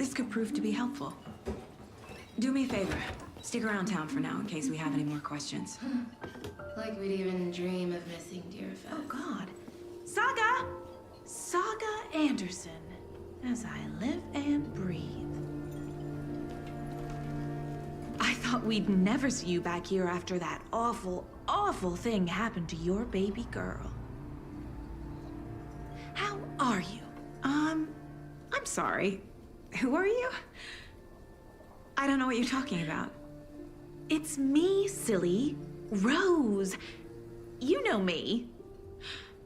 This could prove to be helpful. Do me a favor. Stick around town for now in case we have any more questions. Like we'd even dream of missing Deerfest. Oh, God. Saga! Saga Anderson. As I live and breathe. I thought we'd never see you back here after that awful, awful thing happened to your baby girl. How are you? I'm sorry. Who are you? I don't know what you're talking about. It's me, silly. Rose. You know me.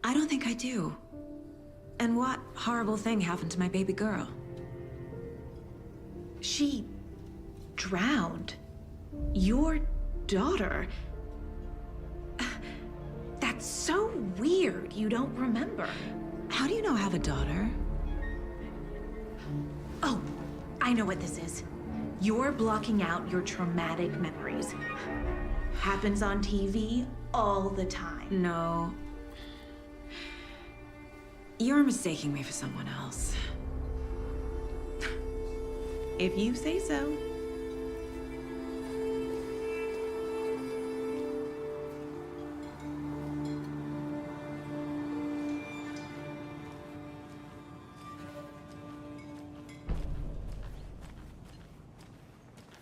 I don't think I do. And what horrible thing happened to my baby girl? She drowned. Your daughter. That's so weird you don't remember. How do you know I have a daughter? Oh, I know what this is. You're blocking out your traumatic memories. Happens on TV all the time. No. You're mistaking me for someone else. If you say so.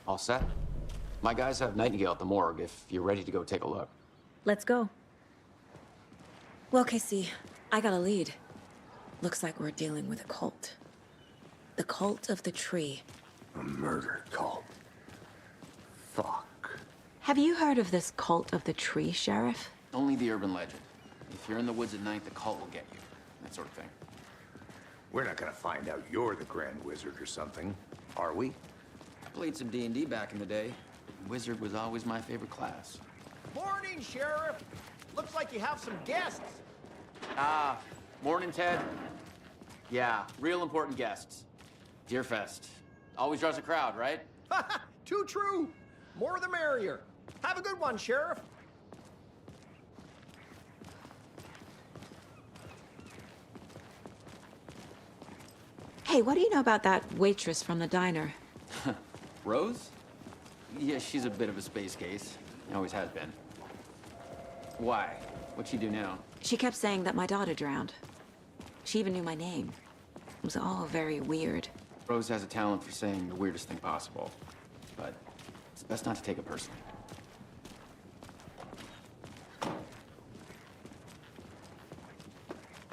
All set? My guys have Nightingale at the morgue if you're ready to go take a look. Let's go. Well, Casey, I got a lead. Looks like we're dealing with a cult. The cult of the tree. A murder cult. Fuck. Have you heard of this cult of the tree, Sheriff? Only the urban legend. If you're in the woods at night, the cult will get you. That sort of thing. We're not gonna find out you're the Grand Wizard or something, are we? Played some D&D back in the day. Wizard was always my favorite class. Morning, Sheriff. Looks like you have some guests. Ah, morning, Ted. Yeah, real important guests. Deerfest. Always draws a crowd, right? Too true. More the merrier. Have a good one, Sheriff. Hey, what do you know about that waitress from the diner? Rose? Yeah, she's a bit of a space case. Always has been. Why? What'd she do now? She kept saying that my daughter drowned. She even knew my name. It was all very weird. Rose has a talent for saying the weirdest thing possible. But it's best not to take it personally.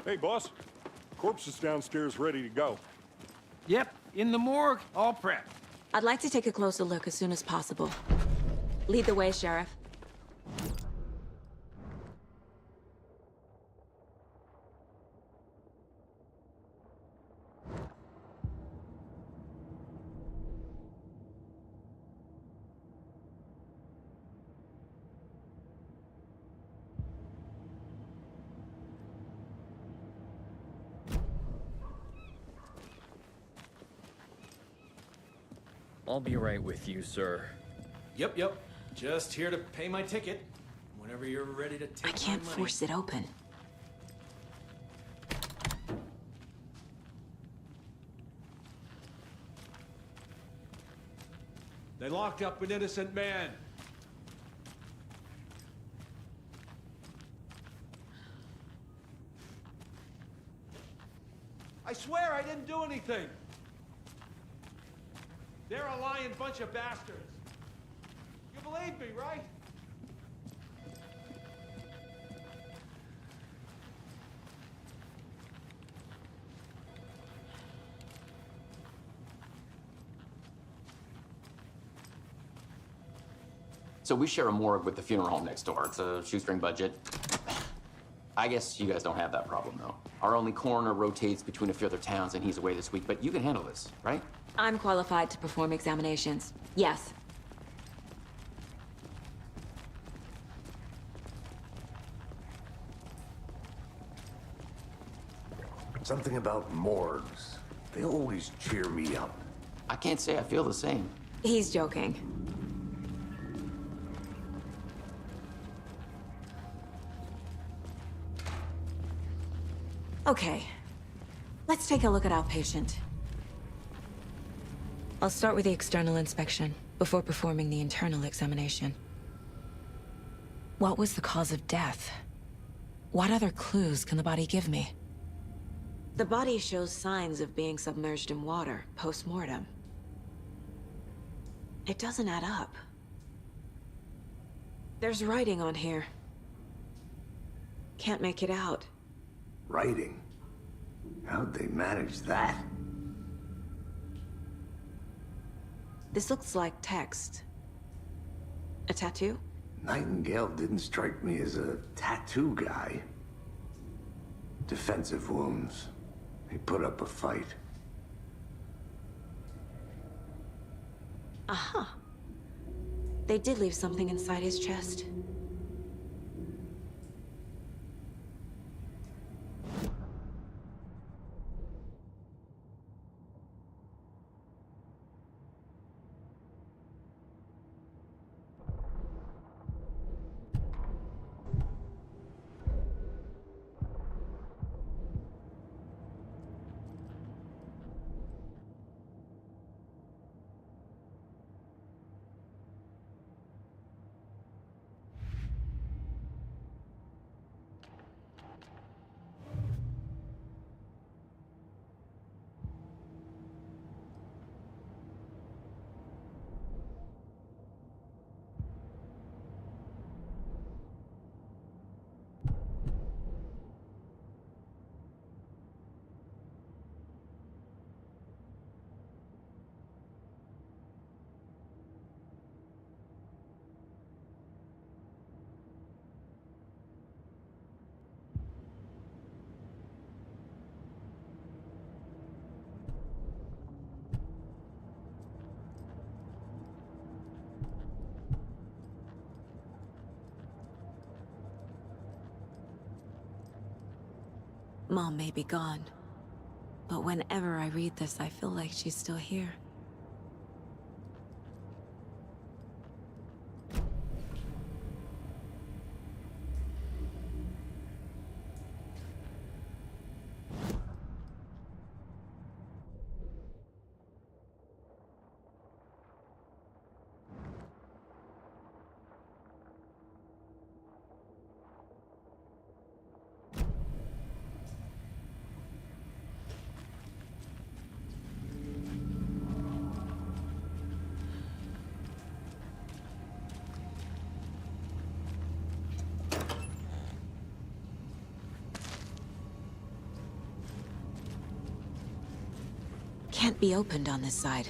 Hey, boss. Corpse is downstairs ready to go. Yep, in the morgue, all prepped. I'd like to take a closer look as soon as possible. Lead the way, Sheriff. I'll be right with you, sir. Yep. Just here to pay my ticket. Whenever you're ready to take I can't my money. force it open. They locked up an innocent man. I swear I didn't do anything. They're a lying bunch of bastards. You believe me, right? So we share a morgue with the funeral home next door. It's a shoestring budget. I guess you guys don't have that problem, though. Our only coroner rotates between a few other towns, and he's away this week, but you can handle this, right? I'm qualified to perform examinations. Yes. Something about morgues. They always cheer me up. I can't say I feel the same. He's joking. Okay. Let's take a look at our patient. I'll start with the external inspection before performing the internal examination. What was the cause of death? What other clues can the body give me? The body shows signs of being submerged in water post-mortem. It doesn't add up. There's writing on here. Can't make it out. Writing? How'd they manage that? This looks like text. A tattoo? Nightingale didn't strike me as a tattoo guy. Defensive wounds. He put up a fight. Aha. They did leave something inside his chest. Mom may be gone, but whenever I read this, I feel like she's still here. Can't be opened on this side.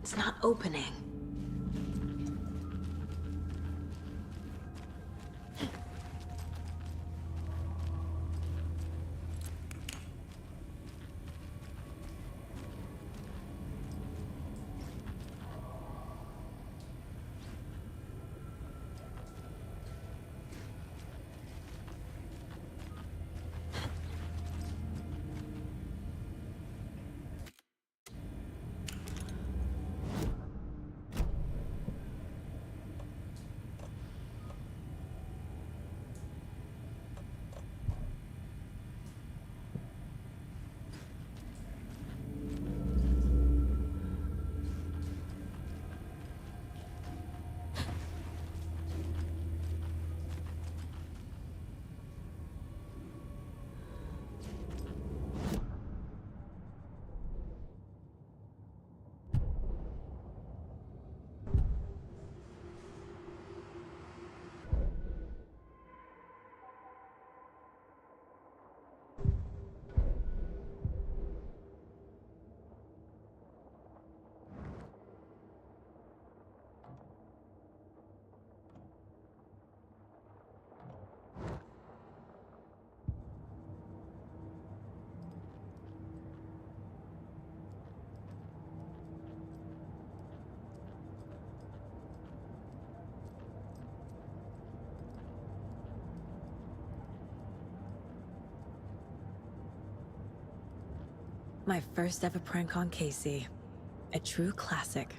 It's not opening. My first ever prank on Casey. A true classic.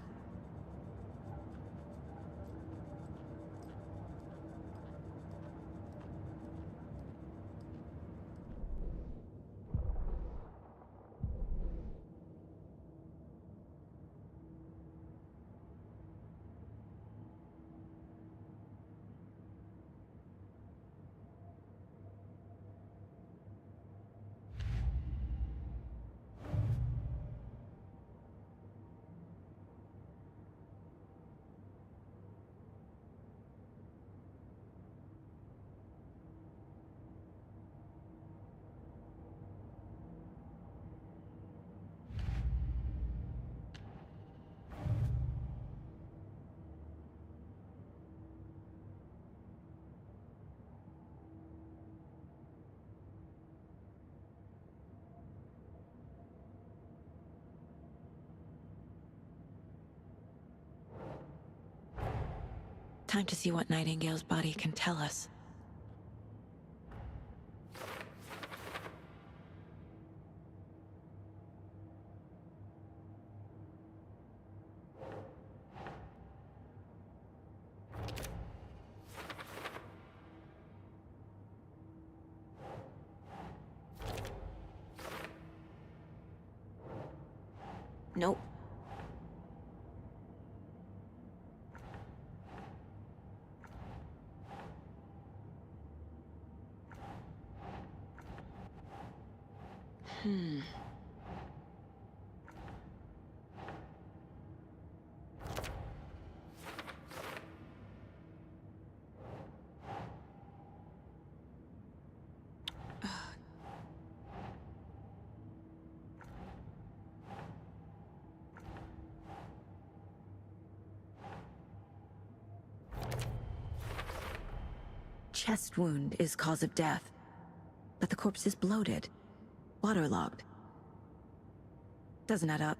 Time to see what Nightingale's body can tell us. Nope. Chest wound is cause of death, but the corpse is bloated, waterlogged. Doesn't add up.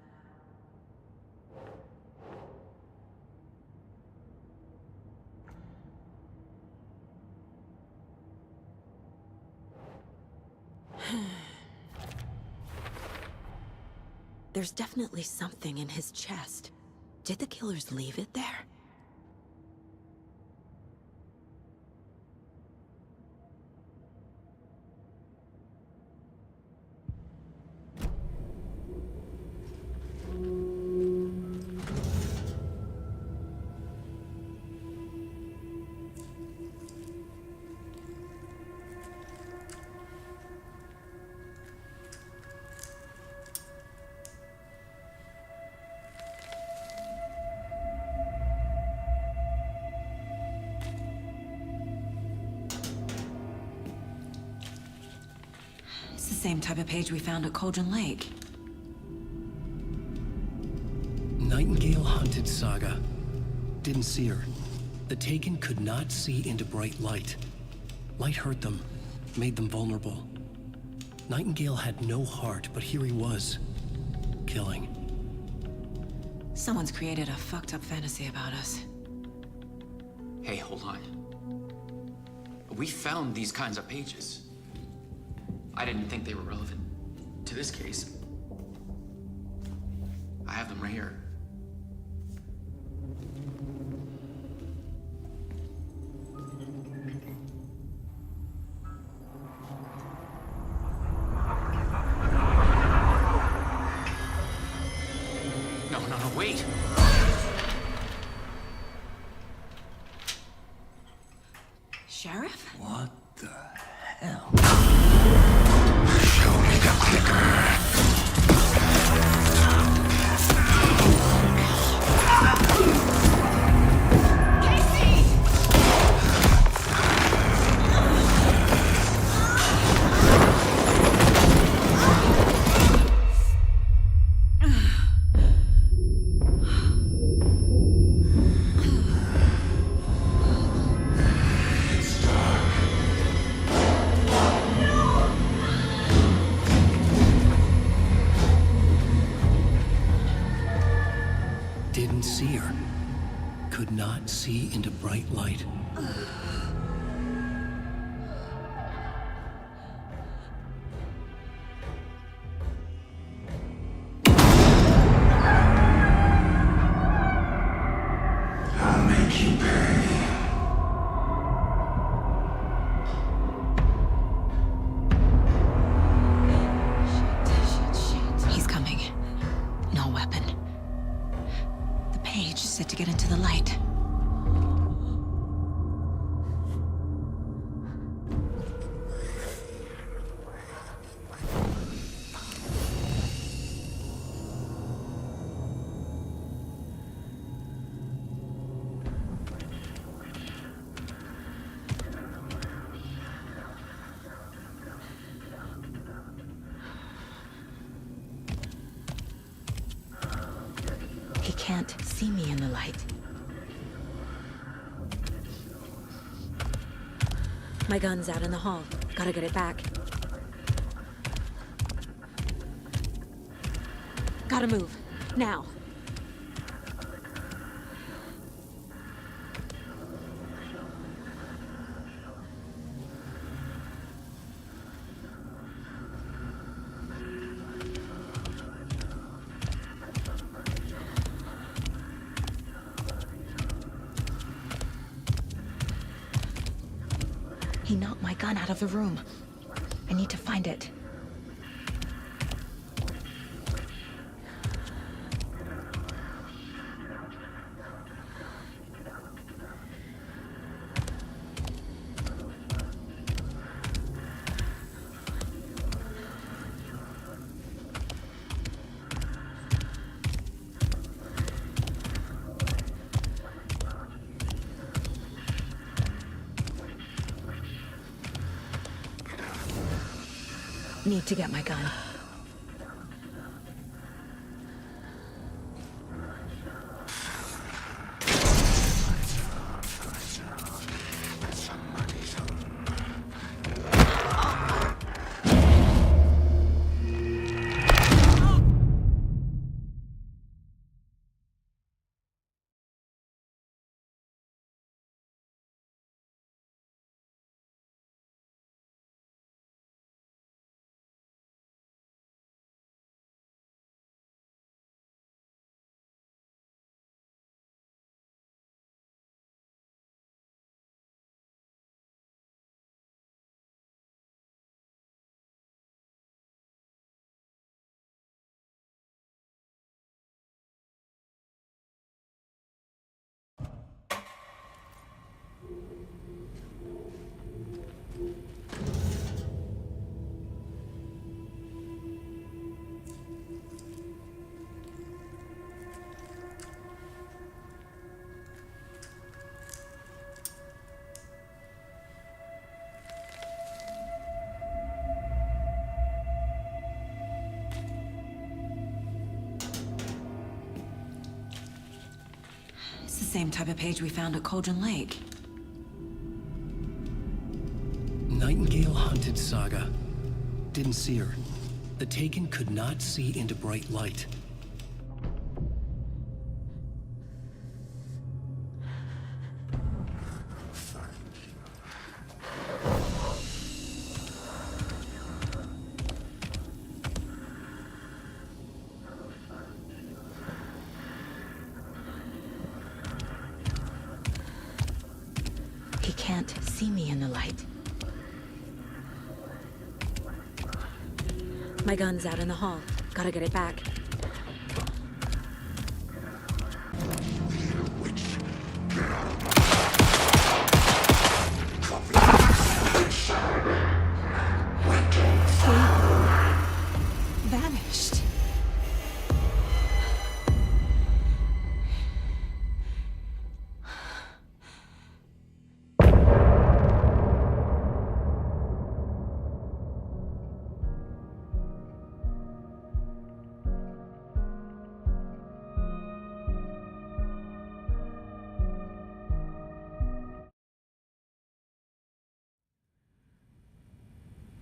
There's definitely something in his chest. Did the killers leave it there? It's the same type of page we found at Cauldron Lake. Nightingale hunted Saga. Didn't see her. The Taken could not see into bright light. Light hurt them, made them vulnerable. Nightingale had no heart, but here he was, killing. Someone's created a fucked up fantasy about us. Hey, hold on. We found these kinds of pages. I didn't think they were relevant to this case. I have them right here. No, wait! Sheriff? What the hell? Show me the clicker. Didn't see her. Could not see into bright light. He's coming. No weapon. The page said to get into the light. He can't see me in the light. My gun's out in the hall. Gotta get it back. Gotta move. Now. He knocked my gun out of the room. I need to find it. Need to get my gun. It's the same type of page we found at Cauldron Lake. Nightingale hunted Saga. Didn't see her. The Taken could not see into bright light. He can't see me in the light. My gun's out in the hall. Gotta get it back. He vanished.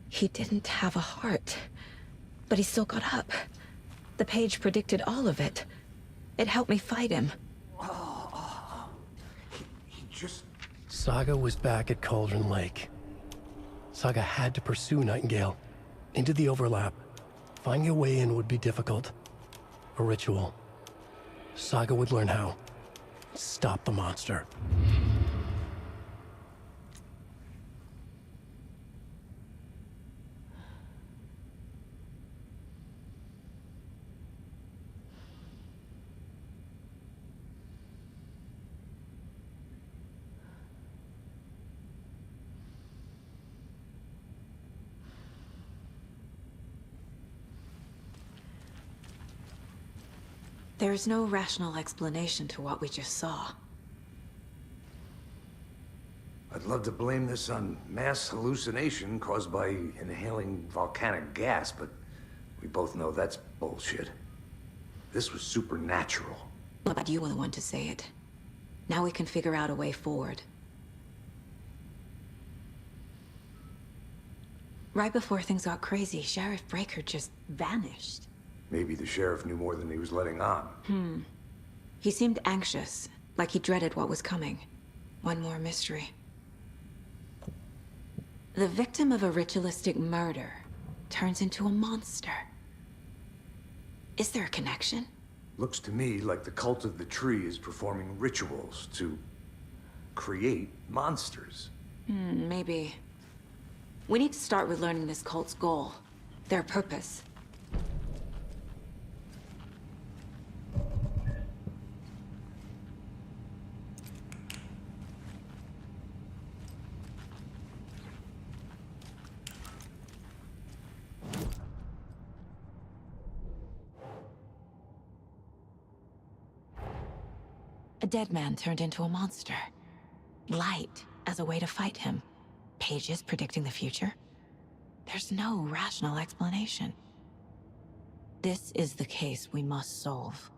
He didn't have a heart, but he still got up. The page predicted all of it. It helped me fight him. He just... Saga was back at Cauldron Lake. Saga had to pursue Nightingale. Into the overlap. Finding a way in would be difficult. A ritual. Saga would learn how. Stop the monster. There's no rational explanation to what we just saw. I'd love to blame this on mass hallucination caused by inhaling volcanic gas, but we both know that's bullshit. This was supernatural. But you were the one to say it. Now we can figure out a way forward. Right before things got crazy, Sheriff Breaker just vanished. Maybe the sheriff knew more than he was letting on. He seemed anxious, like he dreaded what was coming. One more mystery. The victim of a ritualistic murder turns into a monster. Is there a connection? Looks to me like the cult of the tree is performing rituals to create monsters. Maybe. We need to start with learning this cult's goal, their purpose. A dead man turned into a monster. Light as a way to fight him. Pages predicting the future. There's no rational explanation. This is the case we must solve.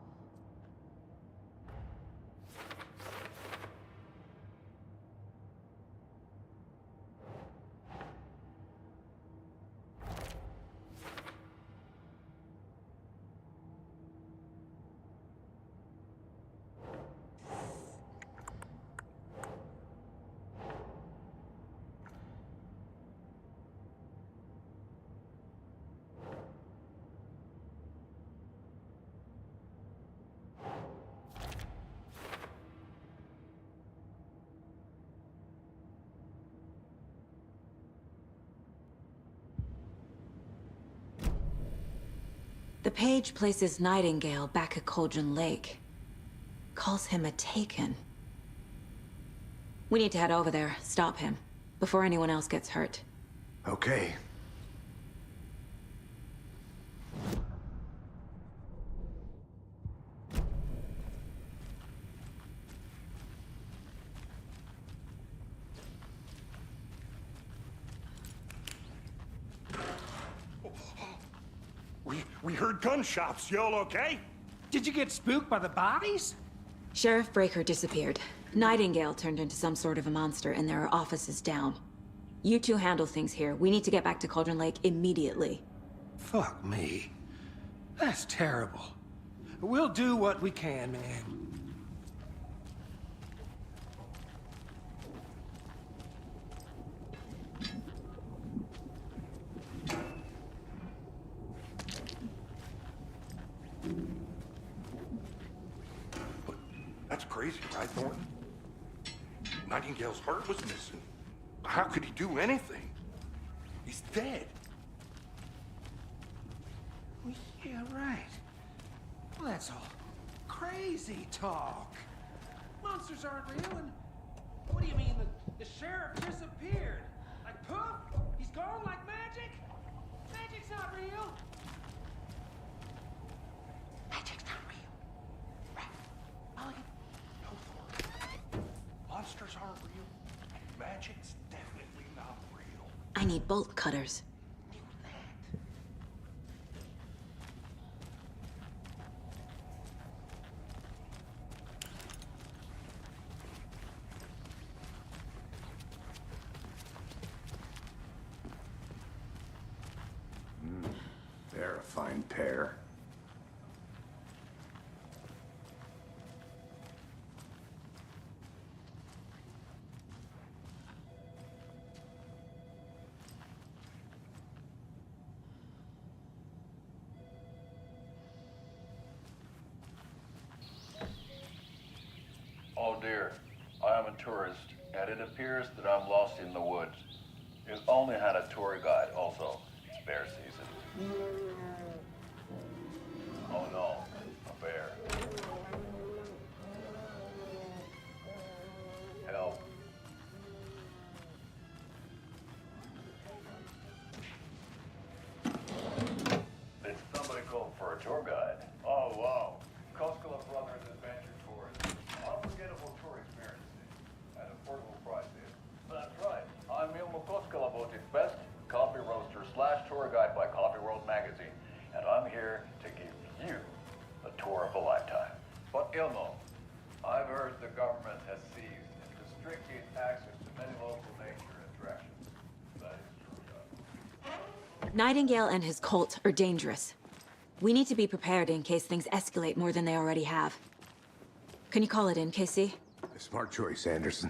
The page places Nightingale back at Cauldron Lake. Calls him a Taken. We need to head over there, stop him, before anyone else gets hurt. Okay. We heard gunshots. Y'all okay? Did you get spooked by the bodies? Sheriff Breaker disappeared. Nightingale turned into some sort of a monster, and there are offices down. You two handle things here. We need to get back to Cauldron Lake immediately. Fuck me. That's terrible. We'll do what we can, man. That's crazy, right, Thornton? Nightingale's heart was missing. How could he do anything? He's dead. Well, yeah, right. Well, that's all crazy talk. Monsters aren't real, and what do you mean the sheriff disappeared? Like poof? He's gone like magic? Magic's not real. Magic's not real. Right. Mulligan. No, Thornton. Monsters aren't real, and magic's definitely not real. I need bolt cutters. They're a fine pair. Oh dear, I am a tourist, and it appears that I'm lost in the woods. You only had a tour guide, also. It's bear season. Oh no, a bear. Help. Did somebody call for a tour guide? Oh wow. Koskela Brothers Adventure Tours. Unforgettable tour experiences at affordable prices. That's right. I'm Ilmo Koskela, Botic's best coffee roaster / tour guide by Coffee World magazine. And I'm here to give you the tour of a lifetime. But Ilmo, I've heard the government has seized and restricted access to many local nature attractions. That is true. Nightingale and his cult are dangerous. We need to be prepared in case things escalate more than they already have. Can you call it in, Casey? Smart choice, Anderson.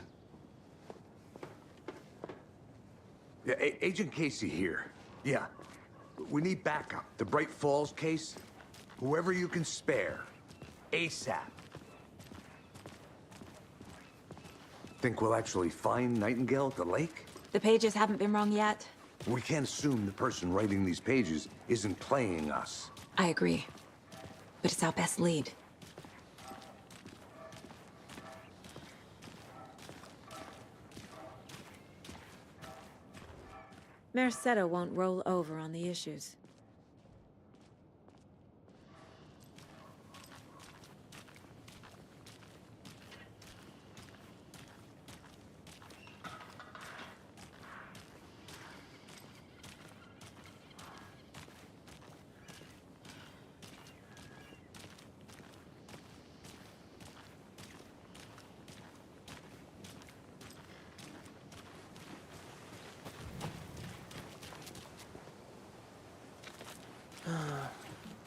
Yeah, Agent Casey here. Yeah. We need backup. The Bright Falls case. Whoever you can spare. ASAP. Think we'll actually find Nightingale at the lake? The pages haven't been wrong yet. We can't assume the person writing these pages isn't playing us. I agree. But it's our best lead. Merced won't roll over on the issues.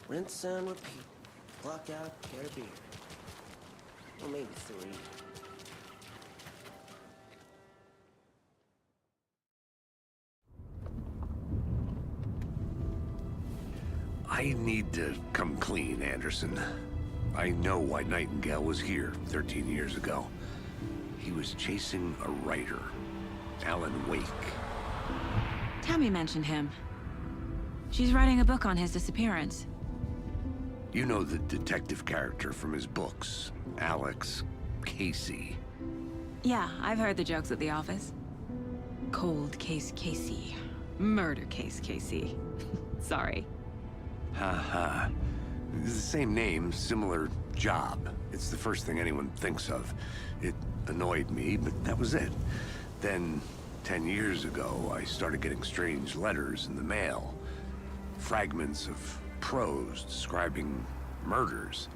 Rinse and repeat. Block out, get a beer. Well, maybe 3. I need to come clean, Anderson. I know why Nightingale was here 13 years ago. He was chasing a writer, Alan Wake. Tammy mentioned him. She's writing a book on his disappearance. You know the detective character from his books, Alex Casey. Yeah, I've heard the jokes at the office. Cold case Casey. Murder case Casey. Sorry. Ha. It's the same name, similar job. It's the first thing anyone thinks of. It annoyed me, but that was it. Then, 10 years ago, I started getting strange letters in the mail. Fragments of prose describing murders.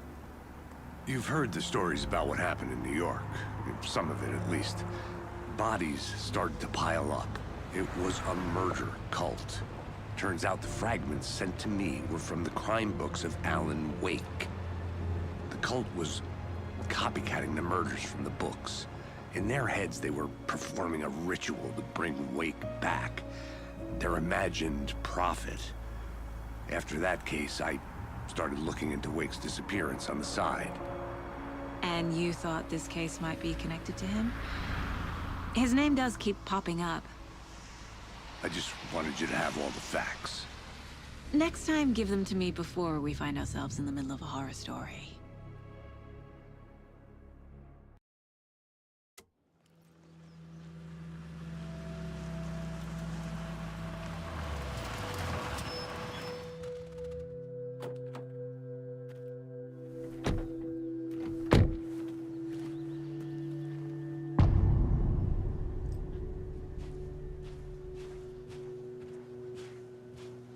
You've heard the stories about what happened in New York. Some of it, at least. Bodies started to pile up. It was a murder cult. Turns out the fragments sent to me were from the crime books of Alan Wake. The cult was copycatting the murders from the books. In their heads, they were performing a ritual to bring Wake back. Their imagined prophet. After that case, I started looking into Wake's disappearance on the side. And you thought this case might be connected to him? His name does keep popping up. I just wanted you to have all the facts. Next time, give them to me before we find ourselves in the middle of a horror story.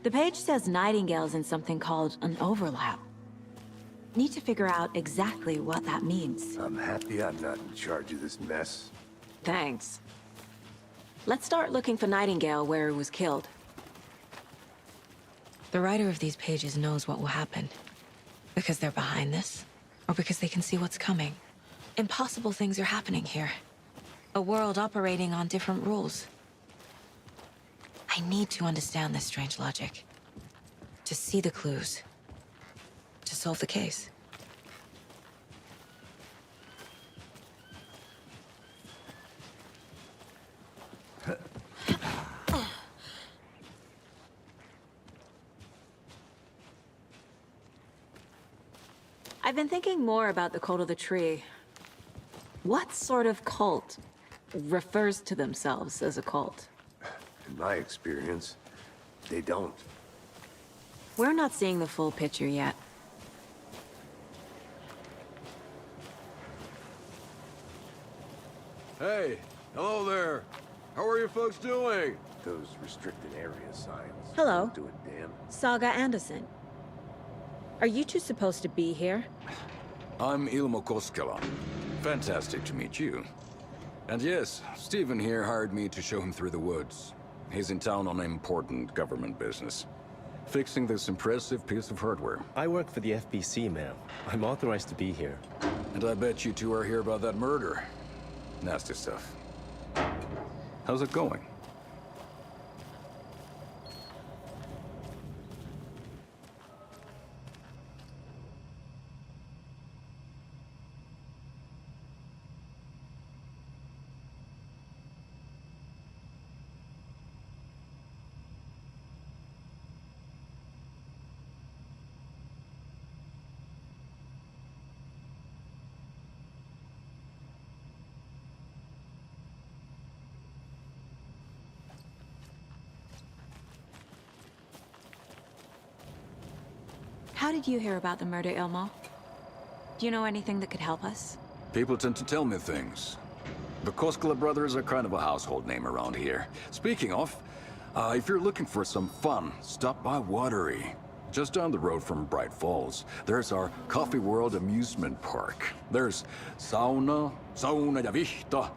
The page says Nightingale's in something called an overlap. Need to figure out exactly what that means. I'm happy I'm not in charge of this mess. Thanks. Let's start looking for Nightingale where he was killed. The writer of these pages knows what will happen. Because they're behind this, or because they can see what's coming. Impossible things are happening here. A world operating on different rules. I need to understand this strange logic. To see the clues. To solve the case. I've been thinking more about the cult of the tree. What sort of cult refers to themselves as a cult? In my experience, they don't. We're not seeing the full picture yet. Hey, hello there. How are you folks doing? Those restricted area signs. Hello. Don't do a damn. Saga Anderson. Are you two supposed to be here? I'm Ilmo Koskela. Fantastic to meet you. And yes, Stephen here hired me to show him through the woods. He's in town on important government business. Fixing this impressive piece of hardware. I work for the FBC, ma'am. I'm authorized to be here. And I bet you two are here about that murder. Nasty stuff. How's it going? How did you hear about the murder, Ilmo? Do you know anything that could help us? People tend to tell me things. The Koskela brothers are kind of a household name around here. Speaking of, if you're looking for some fun, stop by Watery. Just down the road from Bright Falls, there's our Coffee World amusement park. There's sauna ja vihta.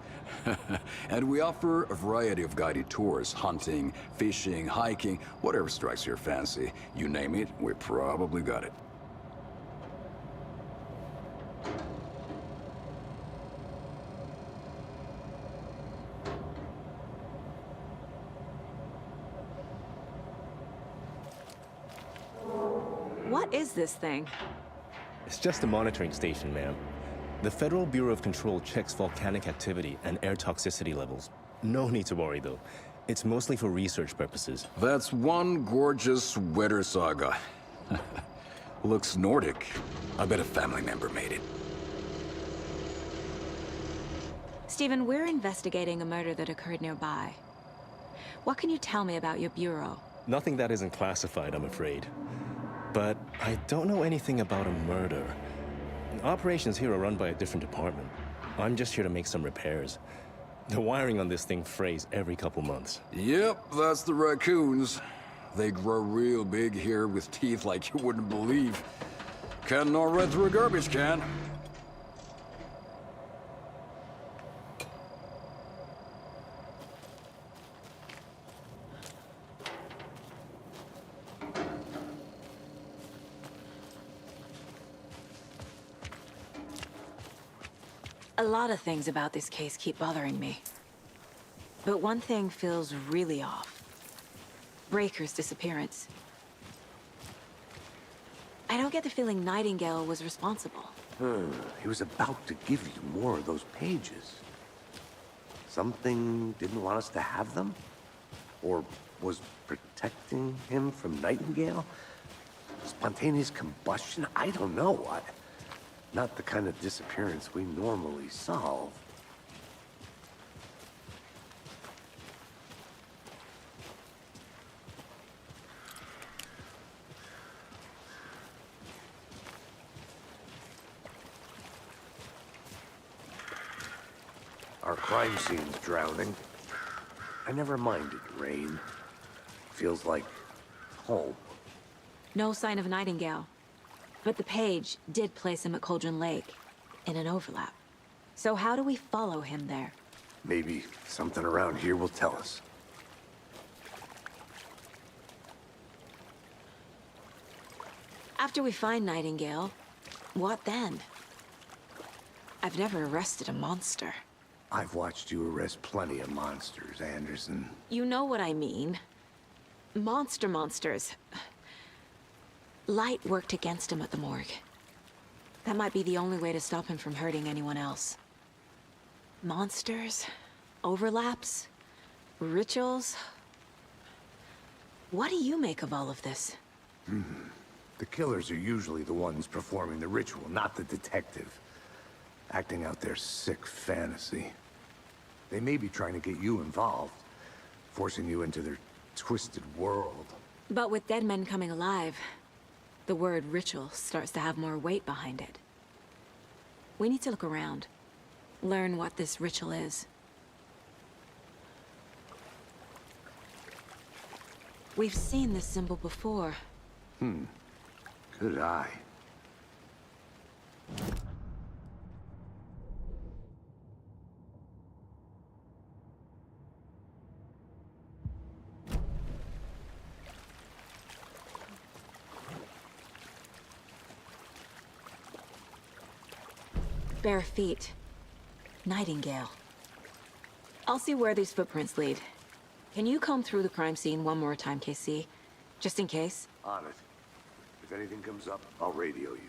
And we offer a variety of guided tours, hunting, fishing, hiking, whatever strikes your fancy. You name it, we probably got it. What is this thing? It's just a monitoring station, ma'am. The Federal Bureau of Control checks volcanic activity and air toxicity levels. No need to worry, though. It's mostly for research purposes. That's one gorgeous weather saga. Looks Nordic. I bet a family member made it. Stephen, we're investigating a murder that occurred nearby. What can you tell me about your bureau? Nothing that isn't classified, I'm afraid. But I don't know anything about a murder. Operations here are run by a different department. I'm just here to make some repairs. The wiring on this thing frays every couple months. Yep, that's the raccoons. They grow real big here with teeth like you wouldn't believe. Can't gnaw right through a garbage can. A lot of things about this case keep bothering me. But one thing feels really off. Breaker's disappearance. I don't get the feeling Nightingale was responsible. He was about to give you more of those pages. Something didn't want us to have them? Or was protecting him from Nightingale? Spontaneous combustion? I don't know. Not the kind of disappearance we normally solve. Our crime scene's drowning. I never minded rain. Feels like home. No sign of Nightingale. But the page did place him at Cauldron Lake, in an overlap. So how do we follow him there? Maybe something around here will tell us. After we find Nightingale, what then? I've never arrested a monster. I've watched you arrest plenty of monsters, Anderson. You know what I mean. Monsters. Light worked against him at the morgue. That might be the only way to stop him from hurting anyone else. Monsters? Overlaps? Rituals? What do you make of all of this? The killers are usually the ones performing the ritual, not the detective. Acting out their sick fantasy. They may be trying to get you involved, forcing you into their twisted world. But with dead men coming alive, the word ritual starts to have more weight behind it. We need to look around. Learn what this ritual is. We've seen this symbol before. Good eye. Bare feet. Nightingale. I'll see where these footprints lead. Can you comb through the crime scene one more time, KC? Just in case? On it. If anything comes up, I'll radio you.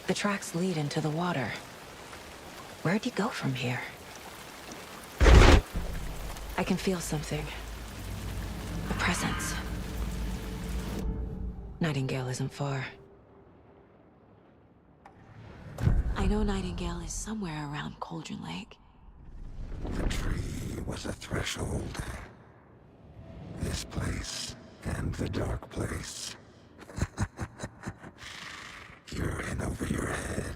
The tracks lead into the water. Where'd he go from here? I can feel something. A presence. Nightingale isn't far. I know Nightingale is somewhere around Cauldron Lake. The tree was a threshold. This place and the dark place. You're in over your head.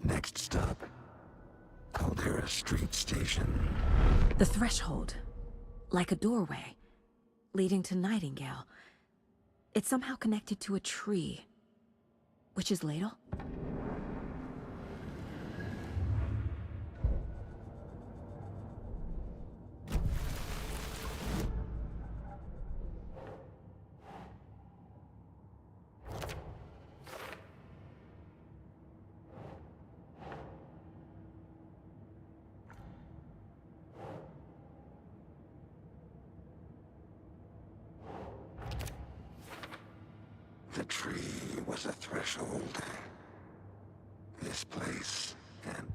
Next stop, Caldera Street Station. The threshold. Like a doorway. Leading to Nightingale. It's somehow connected to a tree. Witch's Ladle? The tree was a threshold. This place and...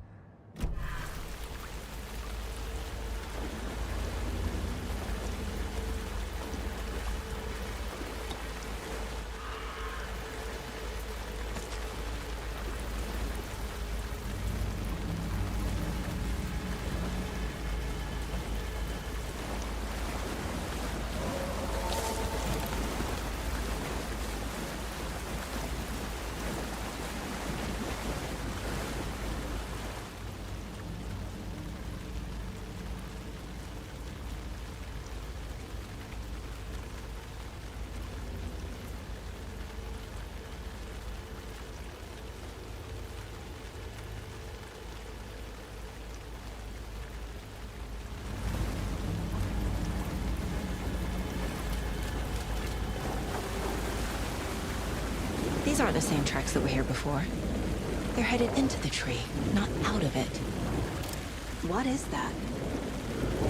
These aren't the same tracks that were here before. They're headed into the tree, not out of it. What is that?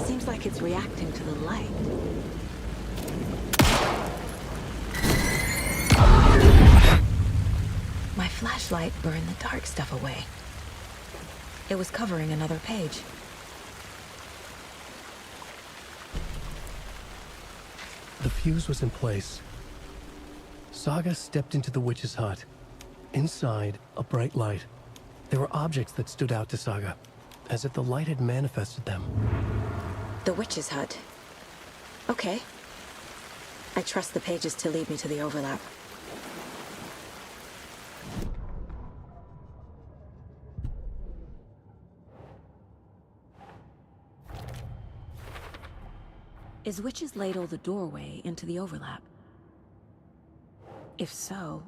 Seems like it's reacting to the light. My flashlight burned the dark stuff away. It was covering another page. The fuse was in place. Saga stepped into the witch's hut. Inside, a bright light. There were objects that stood out to Saga, as if the light had manifested them. The witch's hut. Okay. I trust the pages to lead me to the overlap. Is Witch's Ladle the doorway into the overlap? If so,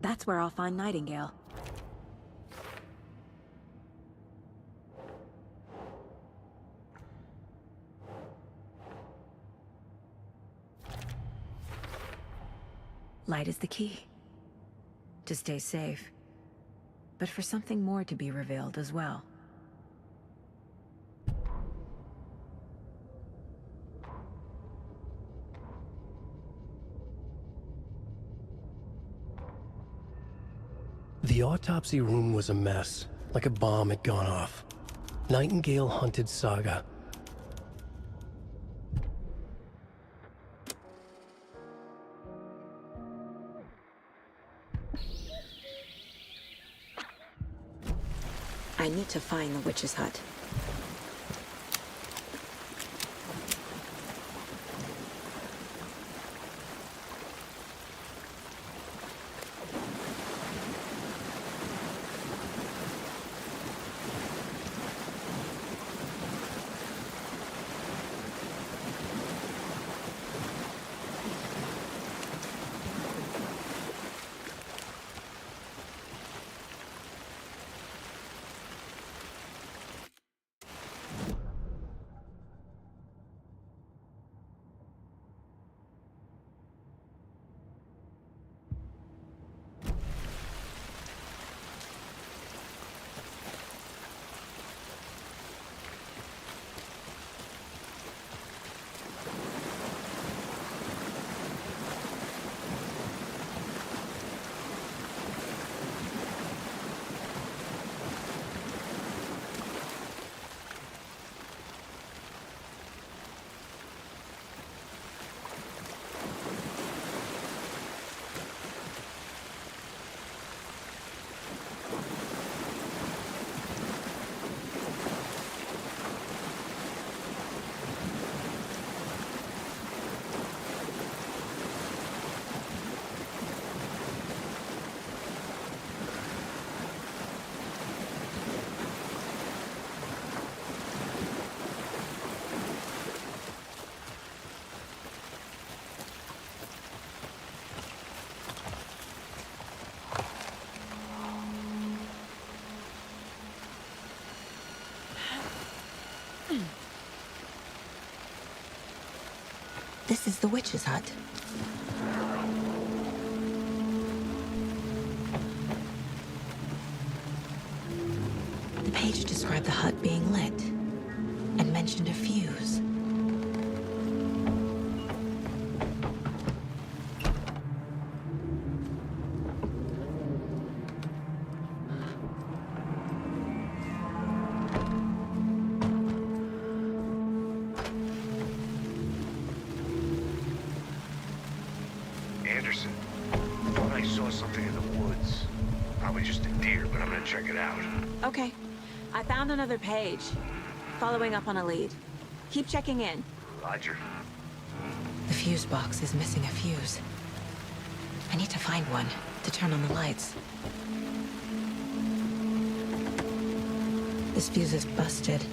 that's where I'll find Nightingale. Light is the key. To stay safe, but for something more to be revealed as well. The autopsy room was a mess, like a bomb had gone off. Nightingale hunted Saga. I need to find the witch's hut. This is the witch's hut. The page described the hut being lit and mentioned a fuse. Anderson, I thought I saw something in the woods. Probably just a deer, but I'm gonna check it out. Okay. I found another page. Following up on a lead. Keep checking in. Roger. The fuse box is missing a fuse. I need to find one to turn on the lights. This fuse is busted.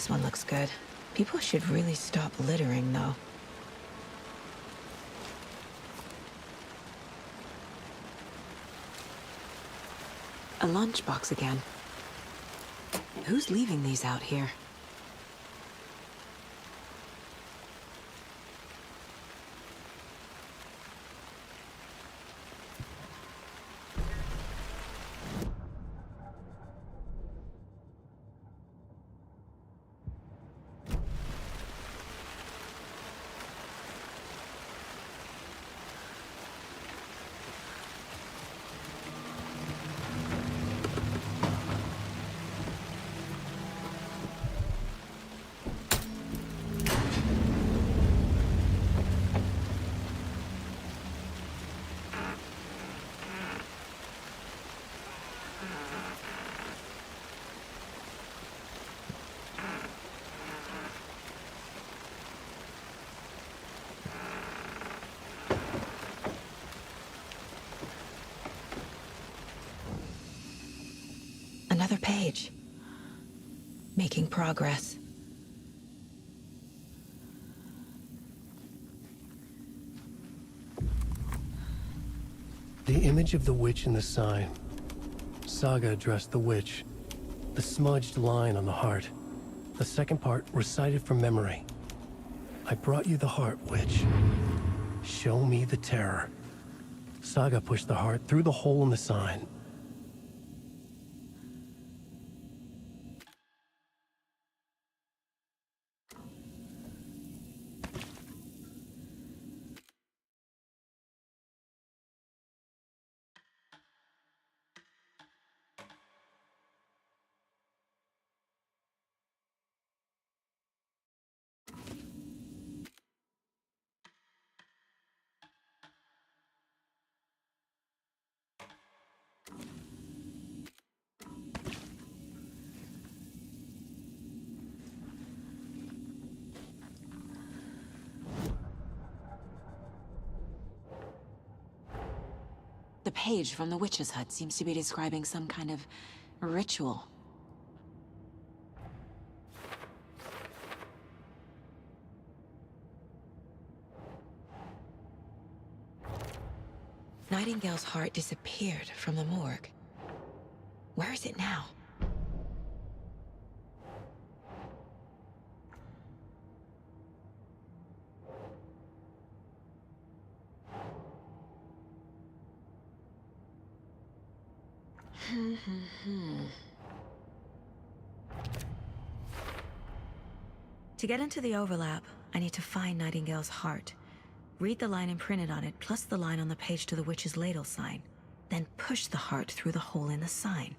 This one looks good. People should really stop littering, though. A lunchbox again. Who's leaving these out here? Another page. Making progress. The image of the witch in the sign. Saga addressed the witch. The smudged line on the heart. The second part recited from memory. I brought you the heart, witch. Show me the terror. Saga pushed the heart through the hole in the sign. The page from the witch's hut seems to be describing some kind of ritual. Nightingale's heart disappeared from the morgue. Where is it now? To get into the overlap, I need to find Nightingale's heart. Read the line imprinted on it, plus the line on the page to the witch's ladle sign. Then push the heart through the hole in the sign.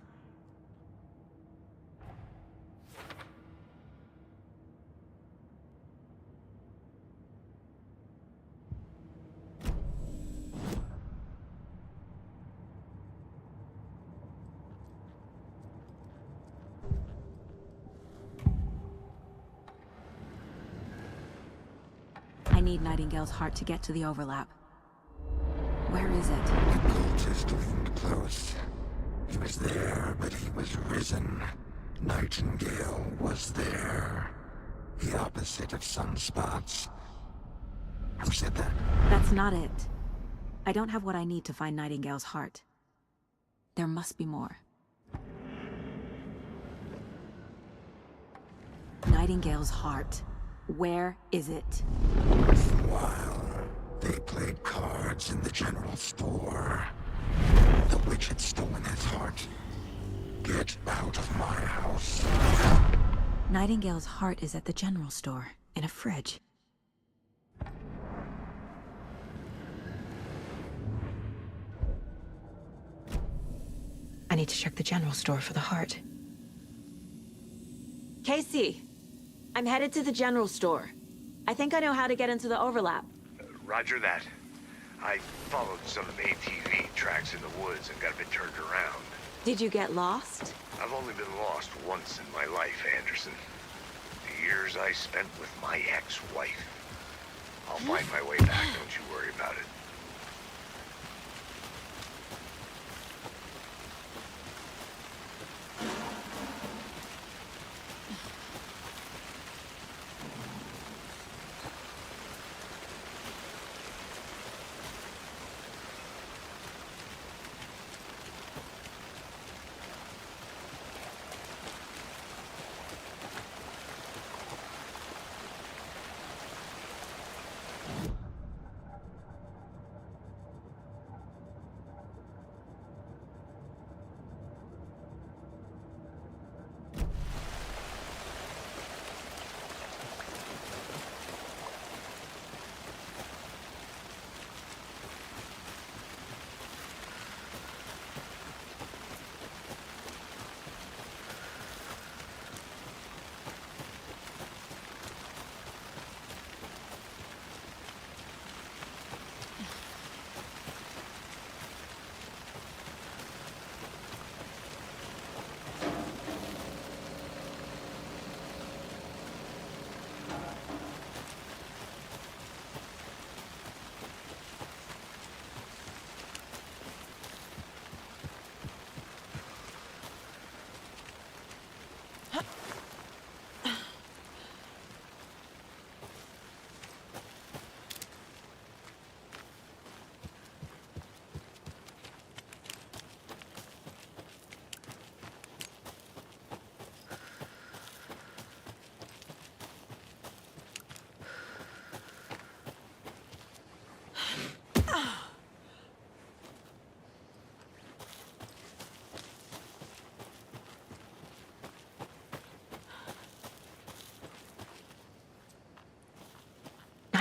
I need Nightingale's heart to get to the overlap. Where is it? The cultist loomed close. He was there, but he was risen. Nightingale was there. The opposite of sunspots. Who said that? That's not it. I don't have what I need to find Nightingale's heart. There must be more. Nightingale's heart. Where is it? While they played cards in the general store, the witch had stolen his heart. Get out of my house. Nightingale's heart is at the general store, in a fridge. I need to check the general store for the heart. Casey! I'm headed to the general store. I think I know how to get into the overlap. Roger that. I followed some ATV tracks in the woods and got a bit turned around. Did you get lost? I've only been lost once in my life, Anderson. The years I spent with my ex-wife. I'll find my way back, don't you worry about it.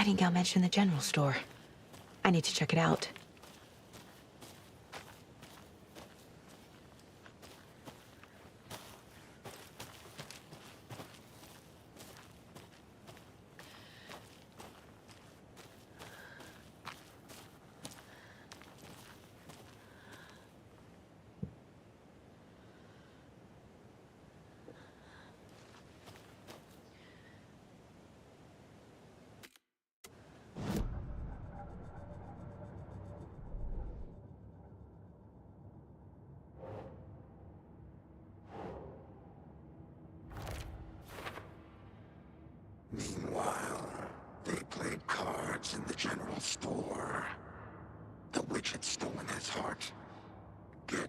Nightingale mentioned the general store. I need to check it out. Meanwhile, they played cards in the general store. The witch had stolen his heart. Get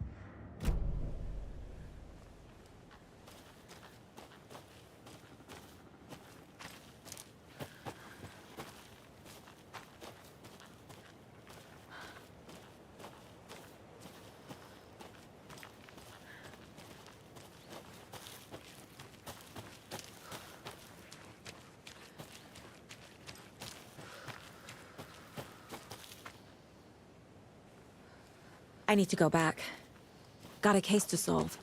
I need to go back. Got a case to solve.